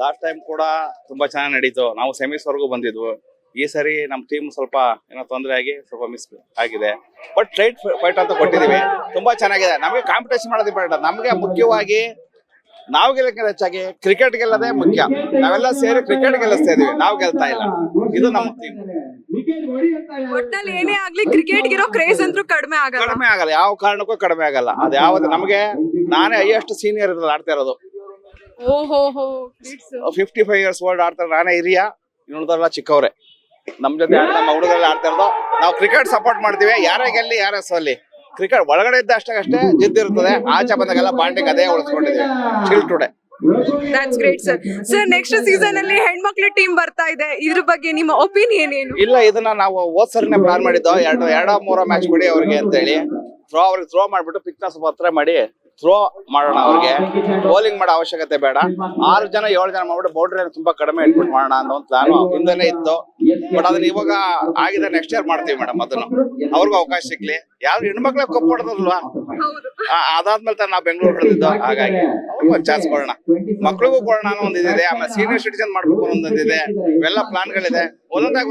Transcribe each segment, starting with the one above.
Last time ಕೂಡ ತುಂಬಾ ಚೆನ್ನಾಗಿ ನಡೀತು. ನಾವು ಸೆಮೀಸ್ ವರೆಗೂ ಬಂದಿದ್ವು. ಈ ಸರಿ ನಮ್ಮ ಟೀಮ್ ಸ್ವಲ್ಪ ಏನೋ ತೊಂದರೆ ಆಗಿ ಸ್ವಲ್ಪ ಮಿಸ್ ಆಗಿದೆ. ಬಟ್ ಸ್ಟ್ರೈಟ್ ಫೈಟ್ ಅಂತ ಕೊಟ್ಟಿದೀವಿ. ತುಂಬಾ ಚೆನ್ನಾಗಿದೆ. ನಮಗೆ ಕಾಂಪಿಟೇಷನ್ ಮಾಡೋದು ಬೇಡ. ನಮಗೆ ಮುಖ್ಯವಾಗಿ ನಾವು ಗೆಲ್ಲಕ್ಕಿಂತ ಹೆಚ್ಚಾಗಿ ಕ್ರಿಕೆಟ್ ಗೆಲ್ಲದೆ ಮುಖ್ಯ. ನಾವೆಲ್ಲ ಸೇರಿ ಕ್ರಿಕೆಟ್ ಗೆಲ್ಲಿಸ್ತಾ ಇದೀವಿ, ನಾವು ಗೆಲ್ತಾ ಇಲ್ಲ. ಇದು ನಮ್ಮ ಟೀಮ್. ಒಟ್ನಲ್ಲಿ ಏನೇ ಆಗ್ಲಿ ಕ್ರಿಕೆಟ್ ಇರೋ ಕ್ರೇಜ್ ಅಂತೂ ಕಡಿಮೆ ಆಗಲ್ಲ. ಯಾವ ಕಾರಣಕ್ಕೂ ಕಡಿಮೆ ಆಗಲ್ಲ. ಅದು ಯಾವ್ದು ನಮಗೆ ನಾನೇ ಹೈಯೆಸ್ಟ್ ಸೀನಿಯರ್ ಇರೋದು ಆಡ್ತಾ ಇರೋದು. ಓಹೋ 55 ಇಯರ್ಸ್ ಓಲ್ಡ್ ಆಡ್ತಾರೆ. ನಾನೇ ಹಿರಿಯ, ಇನ್ನುಳಿದವರೆಲ್ಲ ಚಿಕ್ಕವ್ರೆ. ನಮ್ ಜೊತೆ ನಮ್ಮ ಹುಡುಗರೆಲ್ಲ ಆಡ್ತಾ ಇರೋದು. ನಾವು ಕ್ರಿಕೆಟ್ ಸಪೋರ್ಟ್ ಮಾಡ್ತೀವಿ. ಯಾರೇ ಗೆಲ್ಲಿ ಯಾರೇ ಸೋಲಿ, ಕ್ರಿಕೆಟ್ ಒಳಗಡೆ ಇದ್ದ ಅಷ್ಟೇ ಜಿದ್ದಿರ್ತದೆ. ಆಚೆ ಬಂದಾಗೆಲ್ಲ ಬಾಂಡಿಂಗ್ ಅದೇ ಉಳಿಸ್ಕೊಂಡಿದ್ದೀವಿ still today. That's great sir. Sir next season ಅಲ್ಲಿ ಹೆಣ್ಮಕ್ಳು ಟೀಮ್ ಬರ್ತಾ ಇದೆ, ಇದ್ರ ಬಗ್ಗೆ ನಿಮ್ಮ ಒಪಿನಿಯನ್ ಏನು? ಇಲ್ಲ, ಇದನ್ನ ನಾವು ಹೋದ್ ಸರಿನೇ ಪ್ಲಾನ್ ಮಾಡಿದ್ದು. ಎರಡೋ ಮೂರೋ ಮ್ಯಾಚ್ ಕೊಡಿ ಅವ್ರಿಗೆ ಅಂತ ಹೇಳಿ ಅವ್ರಿಗೆ ಥ್ರೋ ಮಾಡ್ಬಿಟ್ಟು ಪಿಕ್ನ ಸ್ವಲ್ಪ ಹತ್ರ ಮಾಡಿ ಥ್ರೋ ಮಾಡೋಣ. ಅವ್ರಿಗೆ ಬೌಲಿಂಗ್ ಮಾಡೋ ಅವಶ್ಯಕತೆ ಬೇಡ. 6 ಜನ 7 ಜನ ಮಾಡ್ಬಿಟ್ಟು ಬೌಂಡ್ರಿ ತುಂಬಾ ಕಡಿಮೆ ಇಟ್ಬಿಟ್ಟು ಮಾಡೋಣ ಅನ್ನೋ ಒಂದು ಪ್ಲಾನ್ ಹಿಂದೆನೆ ಇತ್ತು. ಬಟ್ ಅದನ್ನ ಇವಾಗ ಆಗಿದೆ. ನೆಕ್ಸ್ಟ್ ಇಯರ್ ಮಾಡ್ತೀವಿ ಮೇಡಮ್. ಅದನ್ನು ಅವ್ರಿಗೂ ಅವಕಾಶ ಸಿಗ್ಲಿ. ಯಾರು ಹೆಣ್ಮಕ್ಳ ಕಪ್ ಹೊಡೆದಲ್ವಾ, ಅದಾದ್ಮೇಲೆ ನಾವು ಬೆಂಗಳೂರು ಹೊಡೆದಿದ್ದು. ಹಾಗಾಗಿ ಅವ್ರಿಗೂ ಒಂದು ಚಾನ್ಸ್ ಕೊಡೋಣ, ಮಕ್ಳಿಗೂ ಕೊಡೋಣ ಅನ್ನೋ ಒಂದಿದೆ. ಆಮೇಲೆ ಸೀನಿಯರ್ ಸಿಟಿಜನ್ ಮಾಡ್ಬೇಕು ಅನ್ನೋದಿದೆ. ಇವೆಲ್ಲ ಪ್ಲಾನ್ಗಳಿದೆ. ಒಂದೊಂದಾಗಿ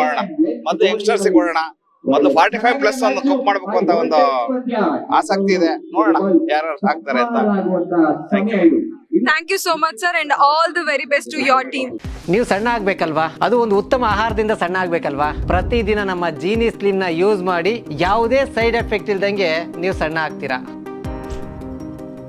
ಮಾಡೋಣ. ಮತ್ತೆ ಯಂಗ್ಸ್ಟರ್ಸ್ ಕೊಡೋಣ. ಮೊದಲು 45+ ಒಂದು ಕಪ್ ಮಾಡ್ಬೇಕು ಅಂತ ಒಂದು ಆಸಕ್ತಿ ಇದೆ. ನೋಡೋಣ ಯಾರು ಆಗ್ತಾರೆ ಅಂತ. Thank you so much sir and all the very best to your team. ನೀವು ಸಣ್ಣ ಆಗ್ಬೇಕಲ್ವಾ, ಅದು ಒಂದು ಉತ್ತಮ ಆಹಾರದಿಂದ ಸಣ್ಣ ಆಗ್ಬೇಕಲ್ವಾ. ಪ್ರತಿದಿನ ನಮ್ಮ ಜೀನಿ ಸ್ಲಿಮ್ ನ ಯೂಸ್ ಮಾಡಿ ಯಾವುದೇ ಸೈಡ್ ಎಫೆಕ್ಟ್ ಇಲ್ದಂಗೆ ನೀವು ಸಣ್ಣ ಆಗ್ತೀರಾ.